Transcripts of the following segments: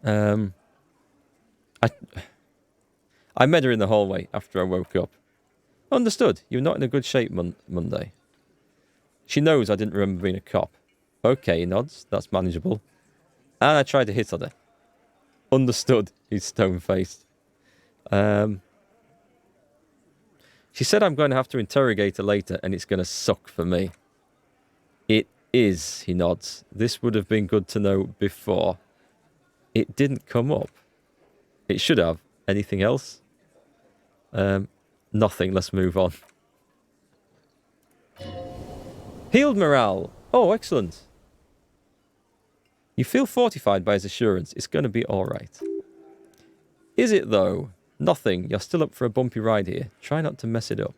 I I met her in the hallway after I woke up. Understood. You're not in a good shape Monday. She knows I didn't remember being a cop. Okay, he nods. That's manageable. And I tried to hit on her. Understood. He's stone-faced. She said I'm going to have to interrogate her later and it's going to suck for me. It is, he nods. This would have been good to know before. It didn't come up. It should have. Anything else? Nothing. Let's move on. Healed morale. Oh, excellent. You feel fortified by his assurance. It's going to be all right. Is it, though? Nothing. You're still up for a bumpy ride here. Try not to mess it up.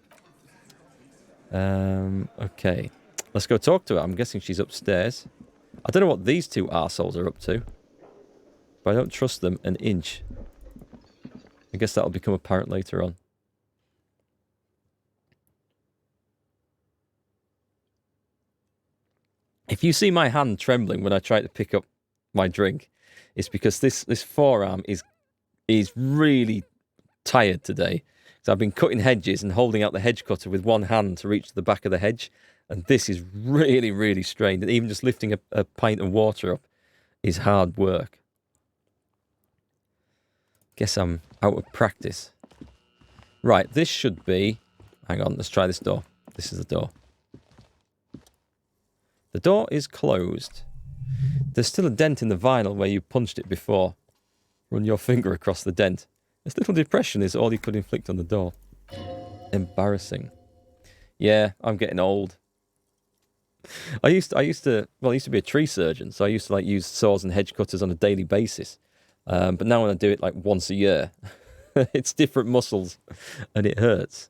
Okay. Let's go talk to her. I'm guessing she's upstairs. I don't know what these two arseholes are up to. But I don't trust them an inch. I guess that'll become apparent later on. If you see my hand trembling when I try to pick up my drink, it's because this forearm is really tired today. So I've been cutting hedges and holding out the hedge cutter with one hand to reach the back of the hedge. And this is really, really strained. And even just lifting a pint of water up is hard work. Guess I'm out of practice. Right, this should be... Hang on, let's try this door. This is the door. The door is closed. There's still a dent in the vinyl where you punched it before. Run your finger across the dent. This little depression is all you could inflict on the door. Embarrassing. Yeah, I'm getting old. I used to be a tree surgeon, so I used to use saws and hedge cutters on a daily basis. But now when I do it once a year, it's different muscles and it hurts.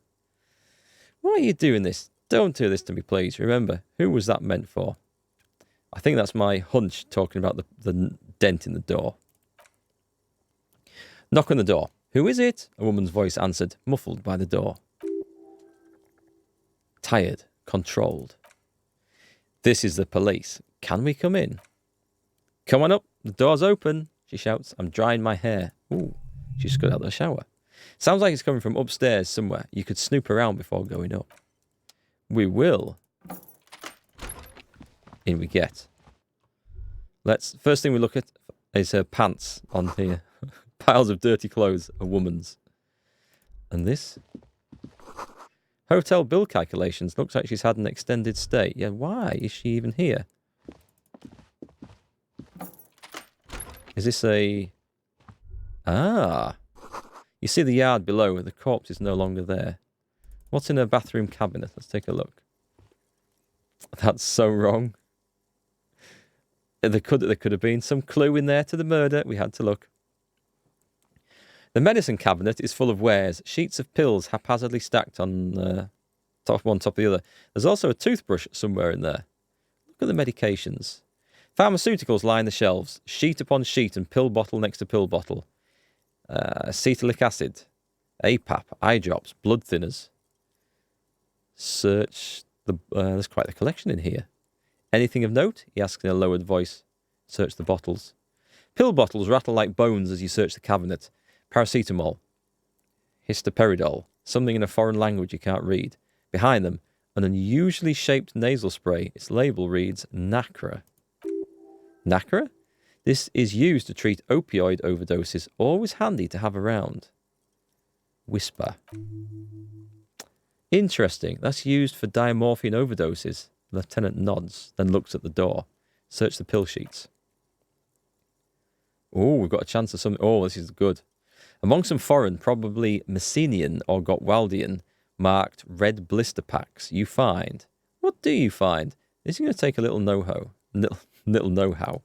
Why are you doing this? Don't do this to me, please. Remember, who was that meant for? I think that's my hunch talking about the dent in the door. Knock on the door. Who is it? A woman's voice answered, muffled by the door. Tired, controlled. This is the police. Can we come in? Come on up. The door's open, she shouts. I'm drying my hair. Ooh, she just got out of the shower. Sounds like it's coming from upstairs somewhere. You could snoop around before going up. We will. In we get. First thing we look at is her pants on here. Piles of dirty clothes, a woman's. And this? Hotel bill calculations. Looks like she's had an extended stay. Yeah, why is she even here? Is this a... Ah. You see the yard below. The corpse is no longer there. What's in her bathroom cabinet? Let's take a look. That's so wrong. There could have been some clue in there to the murder. We had to look. The medicine cabinet is full of wares. Sheets of pills haphazardly stacked on top of the other. There's also a toothbrush somewhere in there. Look at the medications. Pharmaceuticals line the shelves. Sheet upon sheet and pill bottle next to pill bottle. Acetyllic acid. APAP. Eye drops. Blood thinners. Search the... there's quite a collection in here. Anything of note? He asks in a lowered voice. Search the bottles. Pill bottles rattle like bones as you search the cabinet. Paracetamol. Histoperidol. Something in a foreign language you can't read. Behind them, an unusually shaped nasal spray. Its label reads Nacra. Nacra? This is used to treat opioid overdoses. Always handy to have around. Whisper. Interesting. That's used for diamorphine overdoses. Lieutenant nods, then looks at the door. Search the pill sheets. Oh, we've got a chance of something. Oh, this is good. Among some foreign, probably Messenian or Gottwaldian, marked red blister packs, you find... What do you find? This is going to take a little know-how. Little know-how.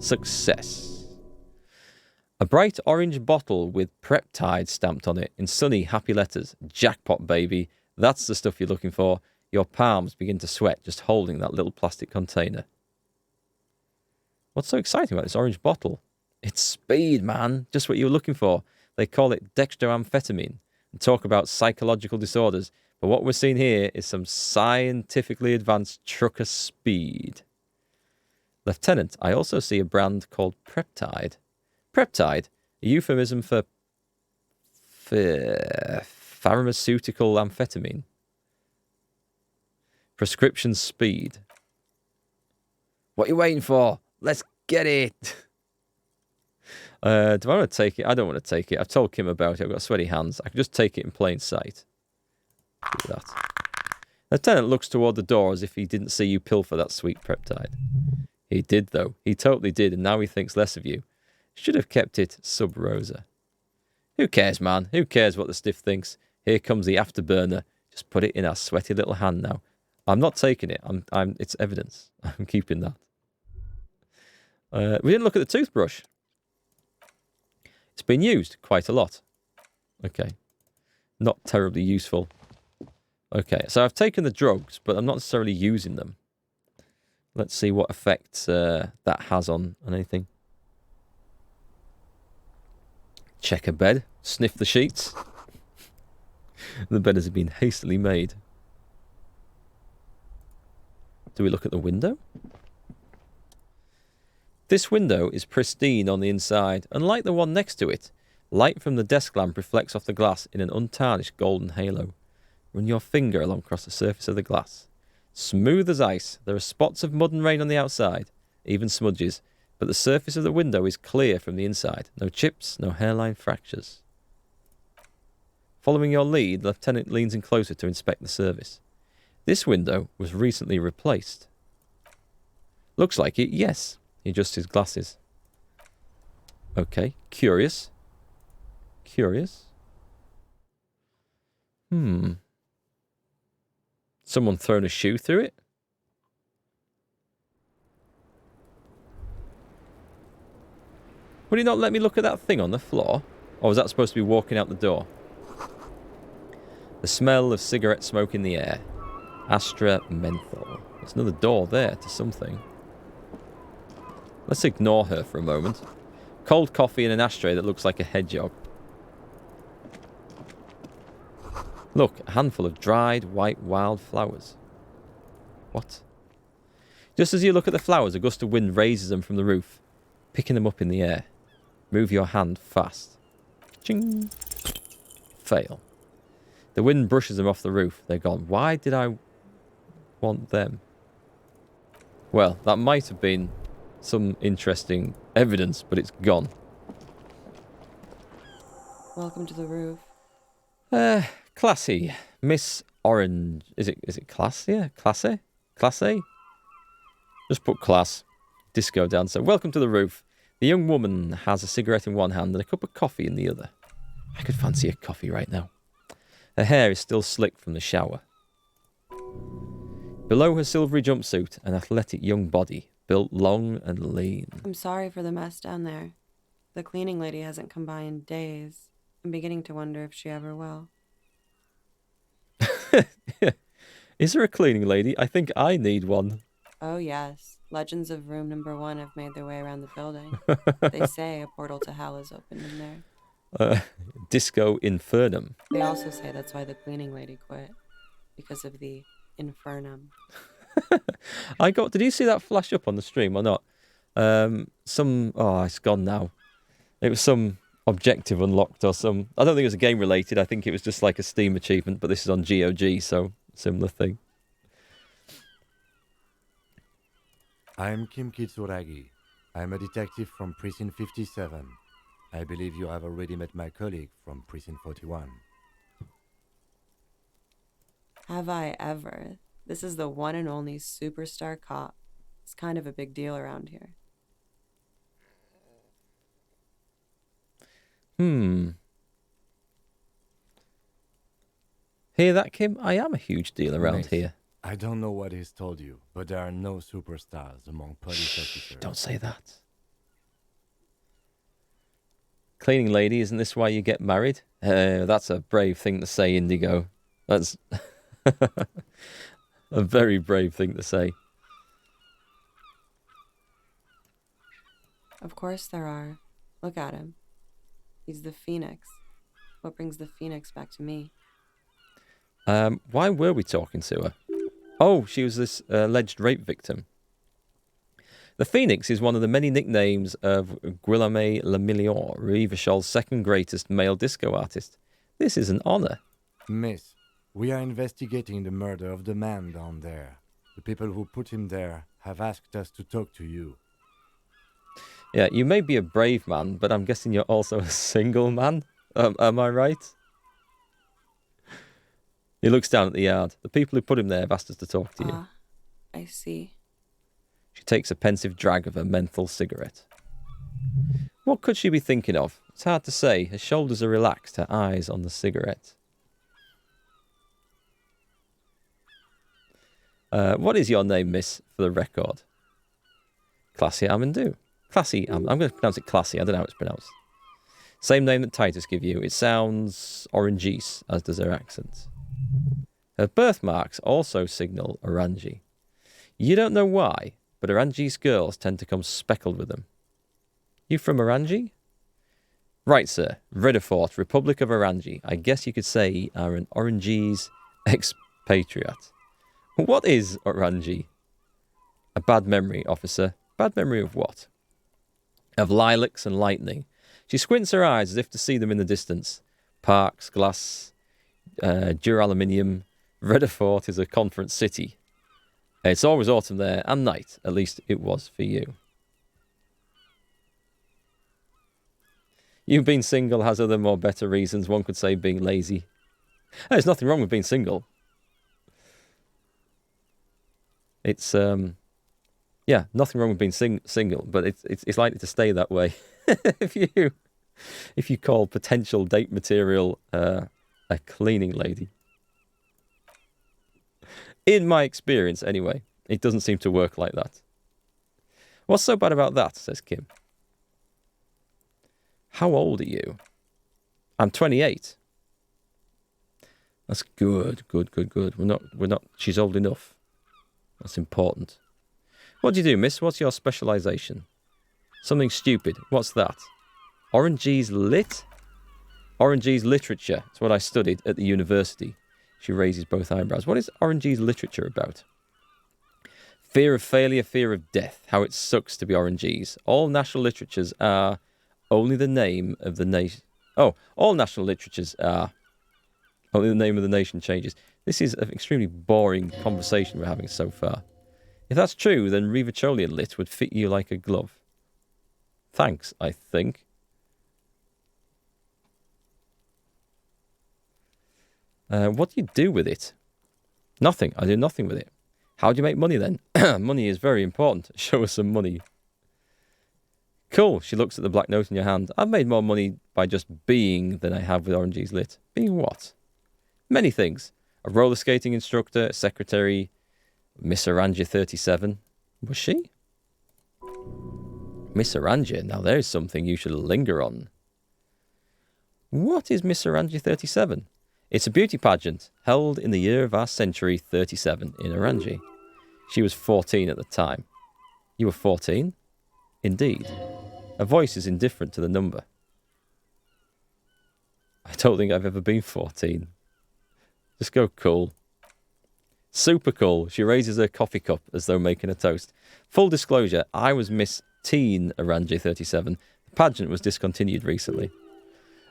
Success. A bright orange bottle with Preptide stamped on it in sunny, happy letters. Jackpot, baby. That's the stuff you're looking for. Your palms begin to sweat just holding that little plastic container. What's so exciting about this orange bottle? It's speed, man. Just what you were looking for. They call it dextroamphetamine and talk about psychological disorders. But what we're seeing here is some scientifically advanced trucker speed. Lieutenant, I also see a brand called Peptide. Peptide? A euphemism for pharmaceutical amphetamine. Prescription speed. What are you waiting for? Let's get it. Do I want to take it? I don't want to take it. I've told Kim about it. I've got sweaty hands. I can just take it in plain sight. Do that. Lieutenant looks toward the door as if he didn't see you pilfer that sweet peptide. He did, though. He totally did, and now he thinks less of you. Should have kept it sub rosa. Who cares, man? Who cares what the stiff thinks? Here comes the afterburner. Just put it in our sweaty little hand now. I'm not taking it. It's evidence. I'm keeping that. We didn't look at the toothbrush. It's been used quite a lot. Okay. Not terribly useful. Okay, so I've taken the drugs, but I'm not necessarily using them. Let's see what effect that has on anything. Check a bed. Sniff the sheets. The bed has been hastily made. Do we look at the window? This window is pristine on the inside, unlike the one next to it. Light from the desk lamp reflects off the glass in an untarnished golden halo. Run your finger along across the surface of the glass. Smooth as ice. There are spots of mud and rain on the outside, even smudges, but the surface of the window is clear from the inside. No chips, no hairline fractures. Following your lead, the lieutenant leans in closer to inspect the surface. This window was recently replaced. Looks like it, yes. He adjusts his glasses. Okay, curious. Curious. Someone thrown a shoe through it? Would he not let me look at that thing on the floor? Or was that supposed to be walking out the door? The smell of cigarette smoke in the air. Astra menthol. There's another door there to something. Let's ignore her for a moment. Cold coffee in an ashtray that looks like a hedgehog. Look, a handful of dried white wildflowers. What? Just as you look at the flowers, a gust of wind raises them from the roof, picking them up in the air. Move your hand fast. Ching. Fail. The wind brushes them off the roof. They're gone. Why did I want them? Well, that might have been some interesting evidence, but it's gone. Welcome to the roof. Classy. Miss Orange. Is it classy? Classy? Classy? Just put class. Disco dancer. Welcome to the roof. The young woman has a cigarette in one hand and a cup of coffee in the other. I could fancy a coffee right now. Her hair is still slicked from the shower. Below her silvery jumpsuit, an athletic young body, built long and lean. I'm sorry for the mess down there. The cleaning lady hasn't come by in days. I'm beginning to wonder if she ever will. Is there a cleaning lady? I think I need one. Oh, yes. Legends of room number 1 have made their way around the building. They say a portal to hell is opened in there. Disco Infernum. They also say that's why the cleaning lady quit. Because of the infernum. Did you see that flash up on the stream or not? It's gone now. It was some objective unlocked or some... I don't think it was game related. I think it was just like a Steam achievement, but this is on GOG, so similar thing. I'm Kim Kitsuragi. I'm a detective from Precinct 57. I believe you have already met my colleague from Precinct 41. Have I ever? This is the one and only superstar cop. It's kind of a big deal around here. Hear that, Kim? I am a huge deal around Miss, here. I don't know what he's told you, but there are no superstars among police officers. Don't say that. Cleaning lady, isn't this why you get married? That's a brave thing to say, Indigo. That's a very brave thing to say. Of course there are. Look at him. He's the Phoenix. What brings the Phoenix back to me? Why were we talking to her? Oh, she was this alleged rape victim. The Phoenix is one of the many nicknames of Guillaume Le Million, Revachol's second greatest male disco artist. This is an honor. Miss, we are investigating the murder of the man down there. The people who put him there have asked us to talk to you. Yeah, you may be a brave man, but I'm guessing you're also a single man. Am I right? He looks down at the yard. The people who put him there have asked us to talk to you. Ah, I see. She takes a pensive drag of her menthol cigarette. What could she be thinking of? It's hard to say. Her shoulders are relaxed, her eyes on the cigarette. What is your name, miss, for the record? Classy Amandu. Classy, I'm going to pronounce it classy. I don't know how it's pronounced. Same name that Titus give you. It sounds orangeese, as does her accent. Her birthmarks also signal Orangi. You don't know why, but Orangi's girls tend to come speckled with them. You from Orangi? Right, sir. Redefort, Republic of Orangi. I guess you could say you are an Orangese expatriate. What is Orangi? A bad memory, officer. Bad memory of what? Of lilacs and lightning. She squints her eyes as if to see them in the distance. Parks, glass, duraluminium. Redefort is a conference city. It's always autumn there and night. At least it was for you. You being single has other more better reasons. One could say being lazy. There's nothing wrong with being single. It's nothing wrong with being single, but it's likely to stay that way if you call potential date material a cleaning lady. In my experience, anyway, it doesn't seem to work like that. What's so bad about that? Says Kim. How old are you? I'm 28. That's good. We're not. She's old enough. That's important. What do you do, miss? What's your specialisation? Something stupid. What's that? Orangese lit? Orangese literature. That's what I studied at the university. She raises both eyebrows. What is Orangese literature about? Fear of failure, fear of death. How it sucks to be Orangese. All national literatures are only the name of the nation. Oh, all national literatures are only the name of the nation changes. This is an extremely boring conversation we're having so far. If that's true, then Revacholian lit would fit you like a glove. Thanks, I think. What do you do with it? Nothing. I do nothing with it. How do you make money then? Money is very important. Show us some money. Cool. She looks at the black note in your hand. I've made more money by just being than I have with Orangese lit. Being what? Many things. A roller skating instructor, a secretary, Miss Oranje 37. Was she? Miss Oranje? Now there's something you should linger on. What is Miss Oranje 37? It's a beauty pageant held in the year of our century 37 in Orangi. She was 14 at the time. You were 14? Indeed. Her voice is indifferent to the number. I don't think I've ever been 14. Just go cool. Super cool. She raises her coffee cup as though making a toast. Full disclosure, I was Miss Teen Orangi 37. The pageant was discontinued recently.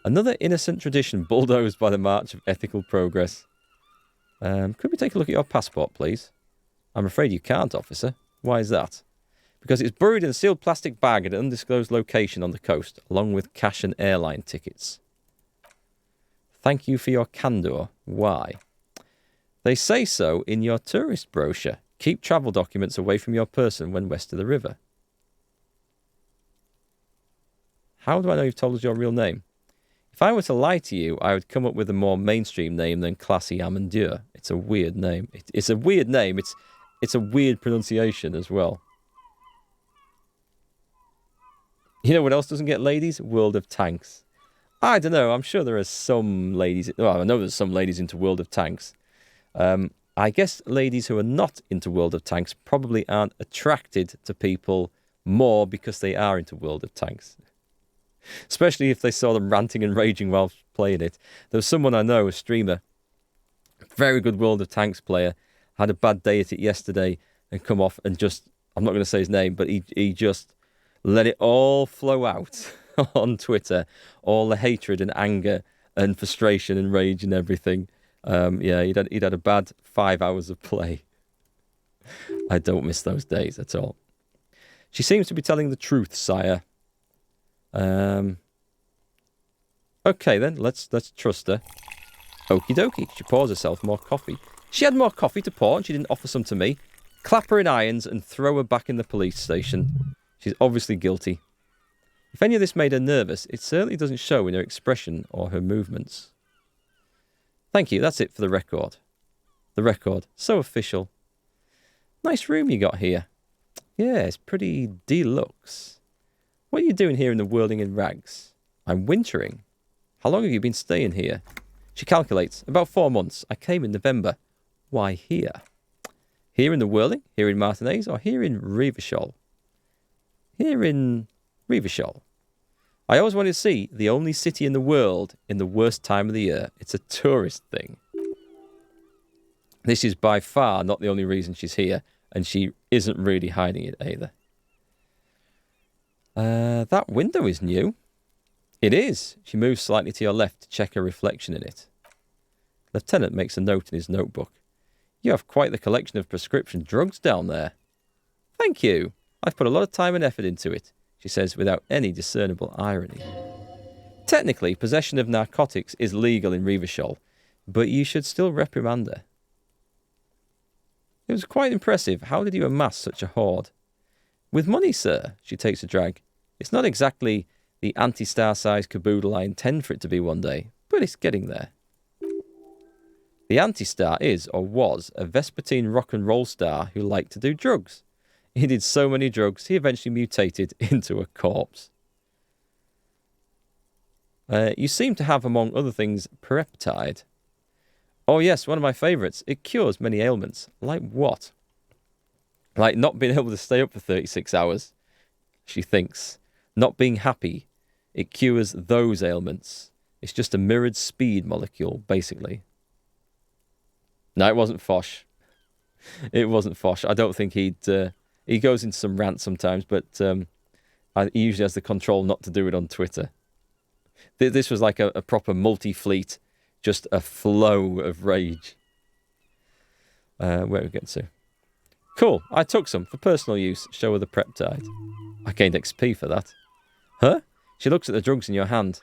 Another innocent tradition bulldozed by the march of ethical progress. Could we take a look at your passport, please? I'm afraid you can't, officer. Why is that? Because it's buried in a sealed plastic bag at an undisclosed location on the coast, along with cash and airline tickets. Thank you for your candour. Why? They say so in your tourist brochure. Keep travel documents away from your person when west of the river. How do I know you've told us your real name? If I were to lie to you, I would come up with a more mainstream name than Classy Amandur. It's a weird name. It's a weird name. It's a weird pronunciation as well. You know what else doesn't get ladies? World of Tanks. I don't know. I'm sure there are some ladies. Well, I know there's some ladies into World of Tanks. I guess ladies who are not into World of Tanks probably aren't attracted to people more because they are into World of Tanks. Especially if they saw them ranting and raging while playing it. There was someone I know, a streamer, very good World of Tanks player, had a bad day at it yesterday and come off and just I'm not going to say his name, but he just let it all flow out on Twitter, all the hatred and anger and frustration and rage and everything. Yeah, he'd had a bad 5 hours of play. I don't miss those days at all. She seems to be telling the truth, sire. Okay then, let's trust her. Okie dokie. She pours herself more coffee. She had more coffee to pour and she didn't offer some to me. Clap her in irons and throw her back in the police station. She's obviously guilty. If any of this made her nervous, it certainly doesn't show in her expression or her movements. Thank you, that's it for the record. The record, so official. Nice room you got here. Yeah, it's pretty deluxe. What are you doing here in the whirling in rags? I'm wintering. How long have you been staying here? She calculates. About 4 months. I came in November. Why here? Here in the whirling? Here in Martinez? Or here in Revachol? Here in Revachol. I always wanted to see the only city in the world in the worst time of the year. It's a tourist thing. This is by far not the only reason she's here, and she isn't really hiding it either. That window is new. It is. She moves slightly to your left to check her reflection in it. Lieutenant makes a note in his notebook. You have quite the collection of prescription drugs down there. Thank you. I've put a lot of time and effort into it, she says without any discernible irony. Technically, possession of narcotics is legal in Revachol, but you should still reprimand her. It was quite impressive. How did you amass such a hoard? With money, sir, she takes a drag. It's not exactly the anti-star-sized caboodle I intend for it to be one day, but it's getting there. The anti-star is, or was, a Vespertine rock and roll star who liked to do drugs. He did so many drugs, he eventually mutated into a corpse. You seem to have, among other things, Pereptide. Oh yes, one of my favourites. It cures many ailments. Like what? Like not being able to stay up for 36 hours, she thinks. Not being happy. It cures those ailments. It's just a mirrored speed molecule, basically. No, it wasn't Fosh. It wasn't Fosh. I don't think he'd... he goes into some rants sometimes, but he usually has the control not to do it on Twitter. This was like a proper multi-fleet, just a flow of rage. Where are we getting to? Cool. I took some for personal use. Show her the Preptide. I gained XP for that. Huh? She looks at the drugs in your hand.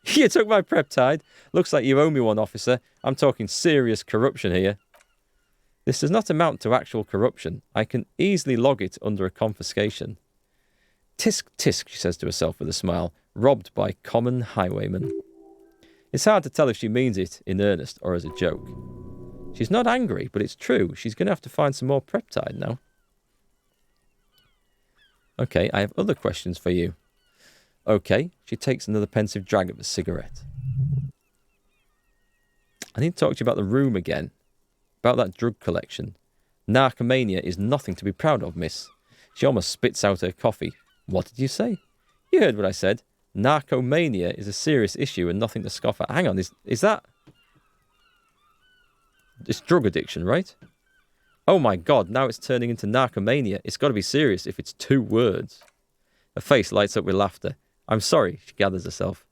You took my Preptide. Looks like you owe me one, officer. I'm talking serious corruption here. This does not amount to actual corruption. I can easily log it under a confiscation. Tisk, tisk, she says to herself with a smile, robbed by common highwaymen. It's hard to tell if she means it in earnest or as a joke. She's not angry, but it's true. She's going to have to find some more Preptide now. Okay, I have other questions for you. Okay, she takes another pensive drag of a cigarette. I need to talk to you about the room again. About that drug collection. Narcomania is nothing to be proud of, miss. She almost spits out her coffee. What did you say? You heard what I said. Narcomania is a serious issue and nothing to scoff at. Hang on, is that... It's drug addiction, right? Oh my god, now it's turning into narcomania. It's got to be serious if it's 2 words. Her face lights up with laughter. I'm sorry, she gathers herself.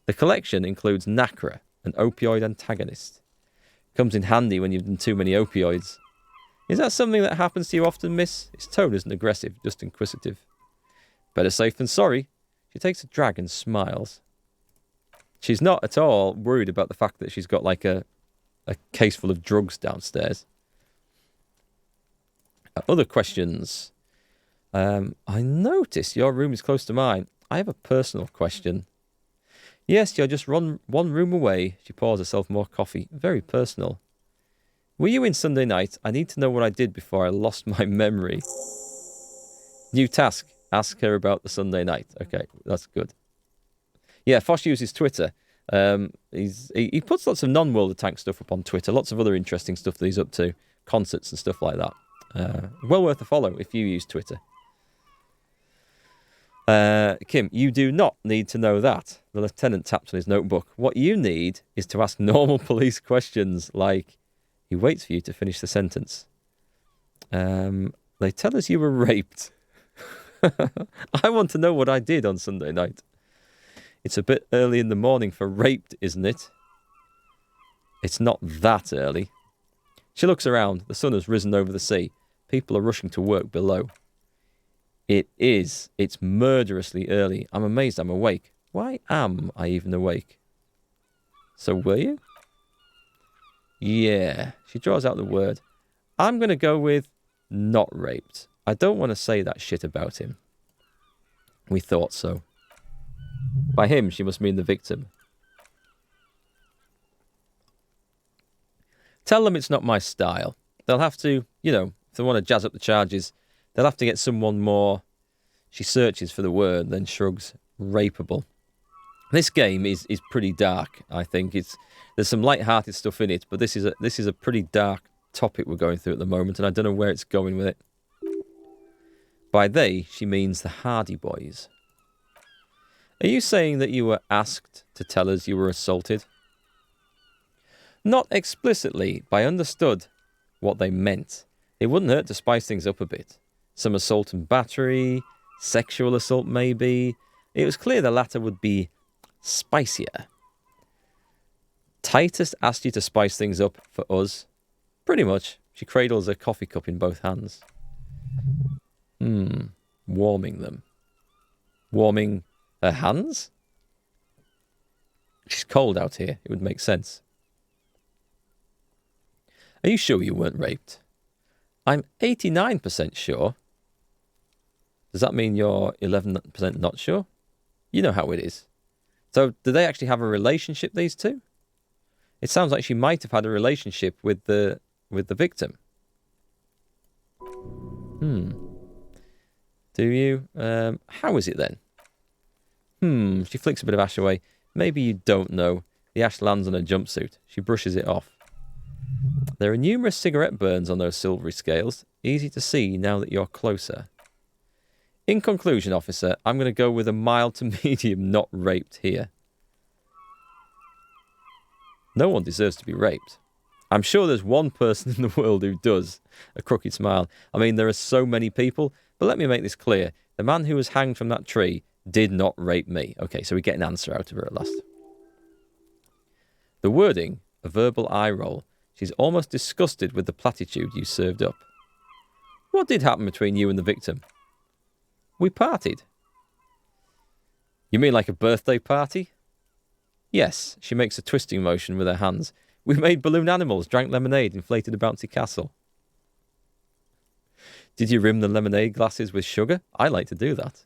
The collection includes Nacra, an opioid antagonist. Comes in handy when you've done too many opioids. Is that something that happens to you often, miss? Its tone isn't aggressive, just inquisitive. Better safe than sorry. She takes a drag and smiles. She's not at all worried about the fact that she's got like a case full of drugs downstairs. Other questions. I notice your room is close to mine. I have a personal question. Yes, you're just one room away. She pours herself more coffee. Very personal. Were you in Sunday night? I need to know what I did before I lost my memory. New task. Ask her about the Sunday night. Okay, that's good. Yeah, Fosh uses Twitter. He puts lots of non-World of Tanks stuff up on Twitter. Lots of other interesting stuff that he's up to. Concerts and stuff like that. Well worth a follow if you use Twitter. Kim, you do not need to know that. The lieutenant taps on his notebook. What you need is to ask normal police questions like... He waits for you to finish the sentence. They tell us you were raped. I want to know what I did on Sunday night. It's a bit early in the morning for raped, isn't it? It's not that early. She looks around. The sun has risen over the sea. People are rushing to work below. It is. It's murderously early. I'm amazed I'm awake. Why am I even awake? So were you? Yeah. She draws out the word. I'm going to go with not raped. I don't want to say that shit about him. We thought so. By him, she must mean the victim. Tell them it's not my style. They'll have to, if they want to jazz up the charges, they'll have to get someone more. She searches for the word, then shrugs. Rapeable. This game is pretty dark, I think. There's some light-hearted stuff in it, but this is a pretty dark topic we're going through at the moment, and I don't know where it's going with it. By they, she means the Hardy Boys. Are you saying that you were asked to tell us you were assaulted? Not explicitly, but I understood what they meant. It wouldn't hurt to spice things up a bit. Some assault and battery, sexual assault maybe. It was clear the latter would be spicier. Titus asked you to spice things up for us? Pretty much. She cradles a coffee cup in both hands. Warming them. Warming her hands? She's cold out here. It would make sense. Are you sure you weren't raped? I'm 89% sure. Does that mean you're 11% not sure? You know how it is. So, do they actually have a relationship, these two? It sounds like she might have had a relationship with the victim. Do you? How is it then? She flicks a bit of ash away. Maybe you don't know. The ash lands on her jumpsuit. She brushes it off. There are numerous cigarette burns on those silvery scales. Easy to see now that you're closer. In conclusion, officer, I'm going to go with a mild to medium not raped here. No one deserves to be raped. I'm sure there's one person in the world who does. A crooked smile. I mean, there are so many people, but let me make this clear. The man who was hanged from that tree did not rape me. Okay, so we get an answer out of her at last. The wording, a verbal eye roll. She's almost disgusted with the platitude you served up. What did happen between you and the victim? We partied. You mean like a birthday party? Yes, she makes a twisting motion with her hands. We made balloon animals, drank lemonade, inflated a bouncy castle. Did you rim the lemonade glasses with sugar? I like to do that.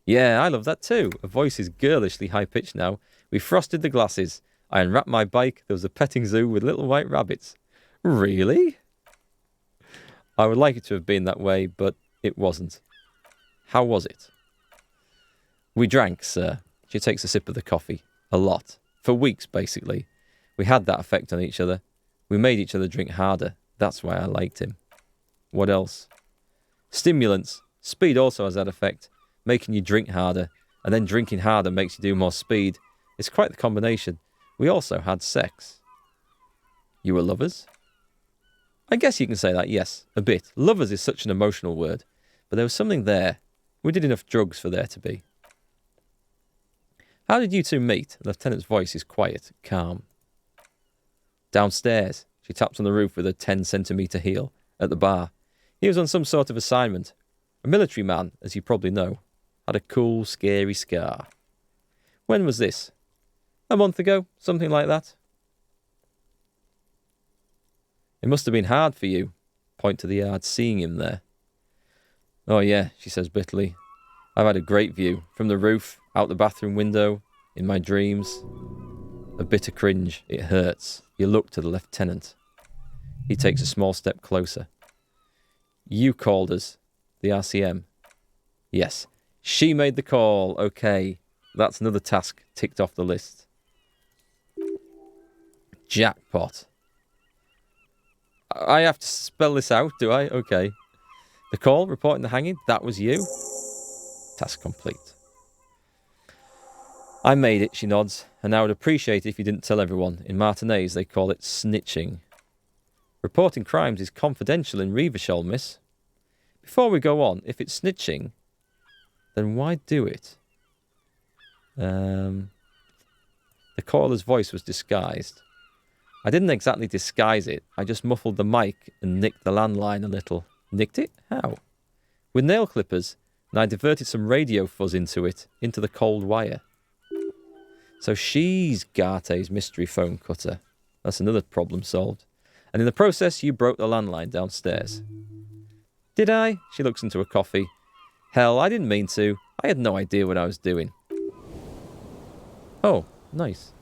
Yeah, I love that too. Her voice is girlishly high-pitched now. We frosted the glasses. I unwrapped my bike. There was a petting zoo with little white rabbits. Really? I would like it to have been that way, but it wasn't. How was it? We drank, sir. She takes a sip of the coffee. A lot. For weeks, basically. We had that effect on each other. We made each other drink harder. That's why I liked him. What else? Stimulants. Speed also has that effect, making you drink harder, and then drinking harder makes you do more speed. It's quite the combination. We also had sex. You were lovers? I guess you can say that, yes, a bit. Lovers is such an emotional word, but there was something there. We did enough drugs for there to be. How did you two meet? The lieutenant's voice is quiet, calm. Downstairs. She taps on the roof with a 10-centimetre heel. At the bar. He was on some sort of assignment. A military man, as you probably know. Had a cool, scary scar. When was this? A month ago, something like that. It must have been hard for you. Point to the yard, seeing him there. Oh yeah, she says bitterly. I've had a great view. From the roof, out the bathroom window, in my dreams. A bitter cringe. It hurts. You look to the lieutenant. He takes a small step closer. You called us. The RCM. Yes. She made the call. Okay. That's another task ticked off the list. Jackpot. I have to spell this out, do I? Okay. The call, reporting the hanging, that was you? Task complete. I made it, she nods, and I would appreciate it if you didn't tell everyone. In Martinez, they call it snitching. Reporting crimes is confidential in Revachol, miss. Before we go on, if it's snitching, then why do it? The caller's voice was disguised. I didn't exactly disguise it. I just muffled the mic and nicked the landline a little. Nicked it? How? With nail clippers, and I diverted some radio fuzz into it, into the cold wire. So she's Garte's mystery phone cutter. That's another problem solved. And in the process, you broke the landline downstairs. Did I? She looks into her coffee. Hell, I didn't mean to. I had no idea what I was doing. Oh, nice.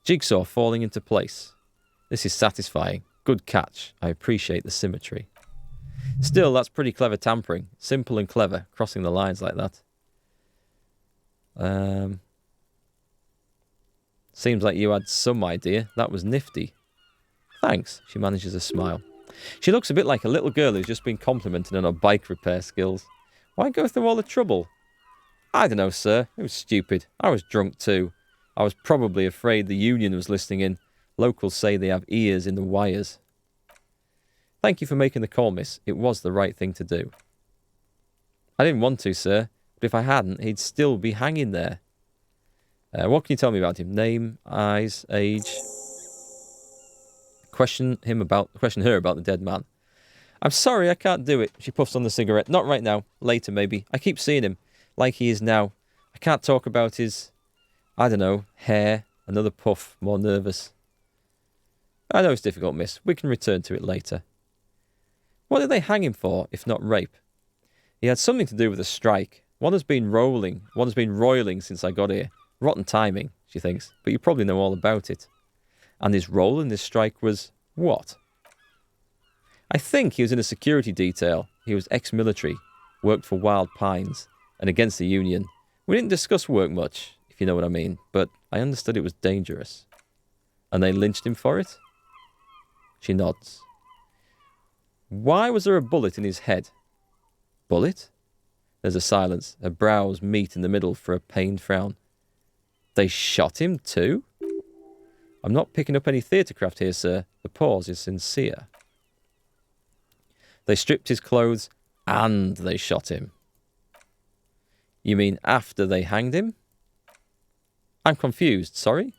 Jigsaw falling into place. This is satisfying. Good catch. I appreciate the symmetry. Still, that's pretty clever tampering. Simple and clever, crossing the lines like that. Seems like you had some idea. That was nifty. Thanks, she manages a smile. She looks a bit like a little girl who's just been complimented on her bike repair skills. Why go through all the trouble? I don't know, sir. It was stupid. I was drunk too. I was probably afraid the union was listening in. Locals say they have ears in the wires. Thank you for making the call, miss. It was the right thing to do. I didn't want to, sir. But if I hadn't, he'd still be hanging there. What can you tell me about him? Name, eyes, age? Question her about the dead man. I'm sorry, I can't do it. She puffs on the cigarette. Not right now. Later, maybe. I keep seeing him. Like he is now. I can't talk about his, I don't know, hair. Another puff. More nervous. I know it's difficult, miss. We can return to it later. What did they hang him for, if not rape? He had something to do with a strike. One has been roiling since I got here. Rotten timing, she thinks, but you probably know all about it. And his role in this strike was what? I think he was in a security detail. He was ex-military, worked for Wild Pines, and against the Union. We didn't discuss work much, if you know what I mean, but I understood it was dangerous. And they lynched him for it? She nods. Why was there a bullet in his head? Bullet? There's a silence. Her brows meet in the middle for a pained frown. They shot him too? I'm not picking up any theatrecraft here, sir. The pause is sincere. They stripped his clothes and they shot him. You mean after they hanged him? I'm confused, sorry?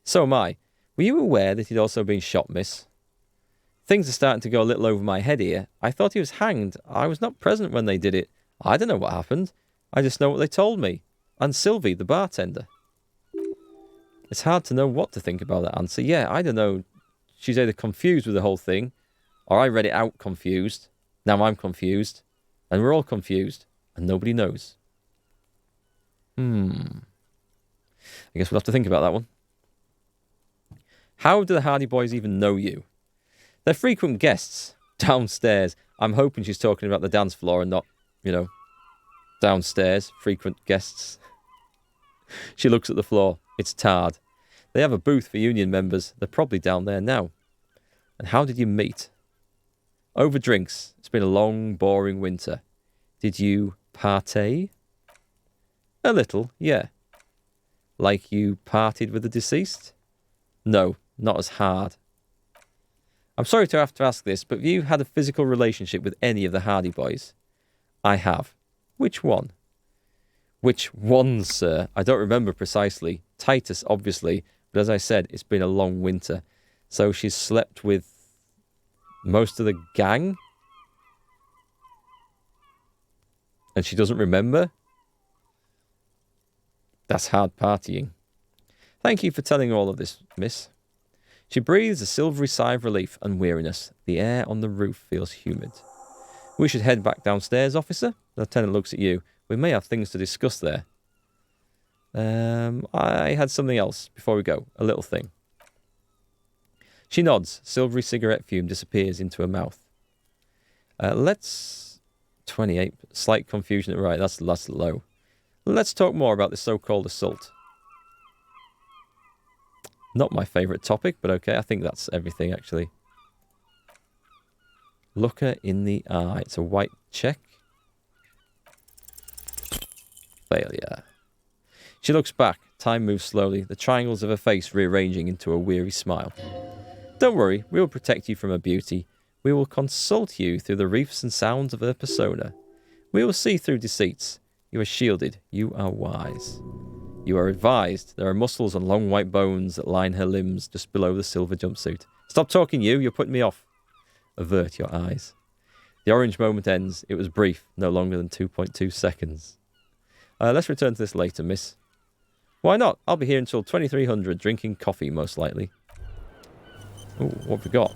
So am I. Were you aware that he'd also been shot, miss? Things are starting to go a little over my head here. I thought he was hanged. I was not present when they did it. I don't know what happened. I just know what they told me. And Sylvie, the bartender. It's hard to know what to think about that answer. Yeah, I don't know. She's either confused with the whole thing, or I read it out confused. Now I'm confused. And we're all confused. And nobody knows. I guess we'll have to think about that one. How do the Hardy Boys even know you? They're frequent guests downstairs. I'm hoping she's talking about the dance floor and not, downstairs, frequent guests. She looks at the floor. It's tarred. They have a booth for union members. They're probably down there now. And how did you meet? Over drinks. It's been a long, boring winter. Did you partay? A little, yeah. Like you partied with the deceased? No, not as hard. I'm sorry to have to ask this, but have you had a physical relationship with any of the Hardy Boys? I have. Which one? Which ones, sir? I don't remember precisely. Titus, obviously, but as I said, it's been a long winter. So she's slept with most of the gang? And she doesn't remember? That's hard partying. Thank you for telling all of this, miss. She breathes a silvery sigh of relief and weariness. The air on the roof feels humid. We should head back downstairs, officer. The lieutenant looks at you. We may have things to discuss there. I had something else before we go. A little thing. She nods. Silvery cigarette fume disappears into her mouth. Let's... 28. Slight confusion. Right, that's low. Let's talk more about this so-called assault. Not my favourite topic, but okay. I think that's everything, actually. Look her in the eye. It's a white check. Failure. She looks back. Time moves slowly. The triangles of her face rearranging into a weary smile. Don't worry. We'll protect you from her beauty. We will consult you through the reefs and sounds of her persona. We will see through deceits. You are shielded. You are wise. You are advised. There are muscles and long white bones that line her limbs just below the silver jumpsuit. Stop talking, you. You're putting me off. Avert your eyes. The orange moment ends. It was brief, no longer than 2.2 seconds. Let's return to this later, miss. Why not? I'll be here until 2300, drinking coffee, most likely. Ooh, what have we got?